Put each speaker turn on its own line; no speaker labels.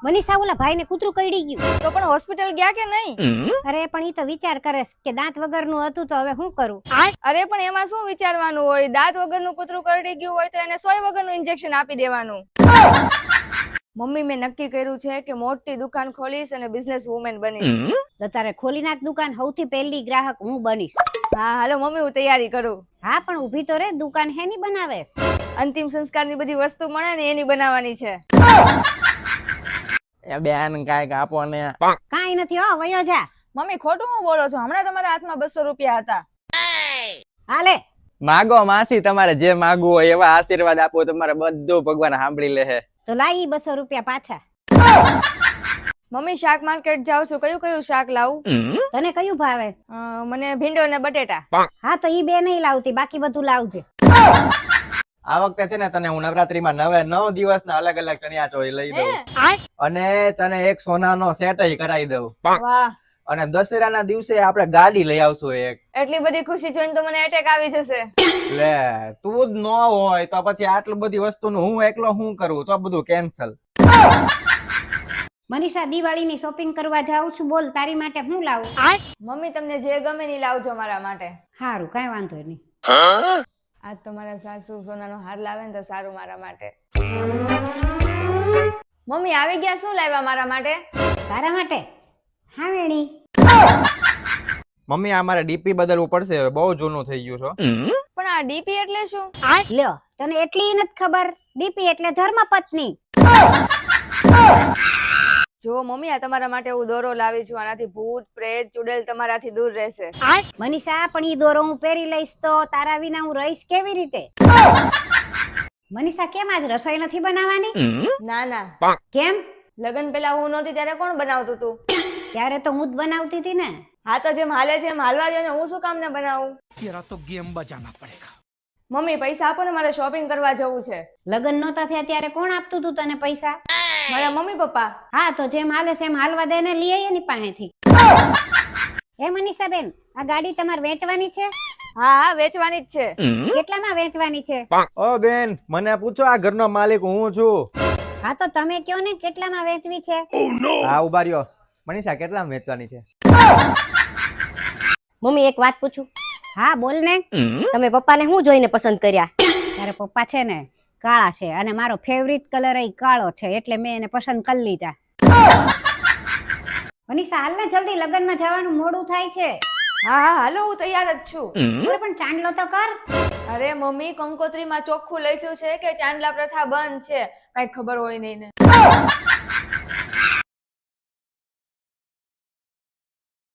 મનીષા ઓલા ભાઈને કૂતરું કરડી ગયું.
તો પણ હોસ્પિટલ ગયા કે નહીં?
અરે પણ ઈ તો વિચાર કરે કે દાંત વગરનું હતું તો હવે શું કરું.
અરે પણ એમાં શું વિચારવાનું હોય? દાંત વગરનું કૂતરું કરડી ગયું હોય તો એને સોય વગરનું ઇન્જેક્શન આપી દેવાનું. મમ્મી મેં નક્કી કર્યું છે કે મોટી દુકાન ખોલીશ અને બિઝનેસ વુમેન બનીશ.
તો તારે ખોલી નાખ દુકાન, સૌથી પહેલી ગ્રાહક હું બનીશ.
હા હાલો મમ્મી, હું તૈયારી કરું.
હા પણ ઊભી તો રે, દુકાન હેની બનાવેશ?
અંતિમ સંસ્કારની બધી વસ્તુ મળે ને એની બનાવવાની છે.
એ બેન કાંઈક આપો ને.
કાંઈ નથી હો, વયો જા.
મમ્મી ખોટું હું બોલો છો? હમણાં તમારા હાથમાં 200 રૂપિયા હતા.
હાલે
માગો માસી, તમારે જે માગવું હોય એવા આશીર્વાદ આપો, તમારે બધું ભગવાન સાંભળી લે.
તો લાઈ 200 રૂપિયા પાછા.
મમ્મી શાક માર્કેટ જાઉં છું, કયું કયું શાક લાવું?
તને કયું ભાવે?
મને ભીંડો ને બટેટા.
હા તો ઈ બે નહીં લાવતી, બાકી બધું લાવજે.
આ વખતે છે ને તને હું નવરાત્રીમાં 9 દિવસના અલગ અલગ ચણિયા ચોળી લઈ દઉં અને તને એક સોનાનો સેટ કરાવી દઉં.
વાહ,
અને દશેરાના દિવસે આપણે ગાડી લઈ આવશું એક.
એટલી બધી ખુશી જોઈને તો મને એટેક આવી જશે.
લે તું જ ન હોય તો પછી આટલી બધી વસ્તુનું હું એકલો શું કરું? તો બધું કેન્સલ.
મનીષા દિવાળીની શોપિંગ કરવા જાઉં છું, બોલ તારી માટે હું લાવું?
મમ્મી તમને જે ગમે ની લાવજો મારા માટે.
હારું, કાંઈ વાંધો નહીં.
આજ તો મારા સાસુ સોનાનો હાર લાવે ને તો સારું મારા માટે. મમ્મી આવી ગયા, શું લાવ્યા મારા માટે?
તારા માટે હા વેણી.
મમ્મી આ મારે ડીપી બદલવું પડશે, હવે બહુ જૂનું થઈ ગયું છો.
પણ આ ડીપી એટલે શું?
લ્યો, તને એટલી નથી ખબર? ડીપી એટલે ધર્મપત્ની.
જો મમ્મી, આ તમારા માટે હું દોરો લાવી છું. આનાથી ભૂત પ્રેત ચુડેલ તમારાથી દૂર રહેશે.
મનીષા પણ ઈ દોરો હું પહેરી લઈશ તો તારા વિના હું રહીશ કેવી રીતે? મનીષા કેમ આજ રસોઈ નથી બનાવવાની?
ના ના.
કેમ?
લગન પેલા હું નહોતી ત્યારે કોણ બનાવતું તું?
ત્યારે તો હું જ બનાવતી હતી ને.
હા તો જેમ હાલે છે એમ હાલવા દે ને, હું શું કામ ને બનાવું?
तेरा तो गेम बजाना पड़ेगा.
મમ્મી પૈસા આપો ને, મારે શોપિંગ કરવા જવું છે.
લગન નહોતા થયા ત્યારે કોણ આપતું તું તને પૈસા?
મારા મમ્મી પપ્પા.
હા તો જેમ હાલે છે એમ હાલવા દે ને, લઈ આવીએ એની પાસેથી. હે મનીષા બેન, આ ગાડી તમારે વેચવાની છે?
હા હા, વેચવાની જ છે.
કેટલામાં વેચવાની છે?
ઓ બેન, મને પૂછો, આ ઘરનો માલિક હું છું.
હા તો તમે કયો ને કેટલામાં વેચવી છે?
હા ઉભા રહ્યો. મનીષા કેટલામાં વેચવાની છે?
મમ્મી એક વાત પૂછું?
હા બોલ ને.
તમે પપ્પાને શું જોઈને પસંદ કર્યા?
તારે પપ્પા છે ને કાળા છે અને મારો ફેવરિટ કલર એ કાળો છે, એટલે મેં એને પસંદ કરી લીધા. મનીષા હાલ ને જલ્દી, લગનમાં જવાનું મોડું થાય છે.
હા હા હાલો, હું તૈયાર જ છું.
અરે પણ ચાંદલો તો કર.
અરે મમ્મી, કંકોત્રીમાં ચોખ્ખું લખ્યું છે કે ચાંદલા પ્રથા બંધ છે. કઈ ખબર હોય નહીં ને.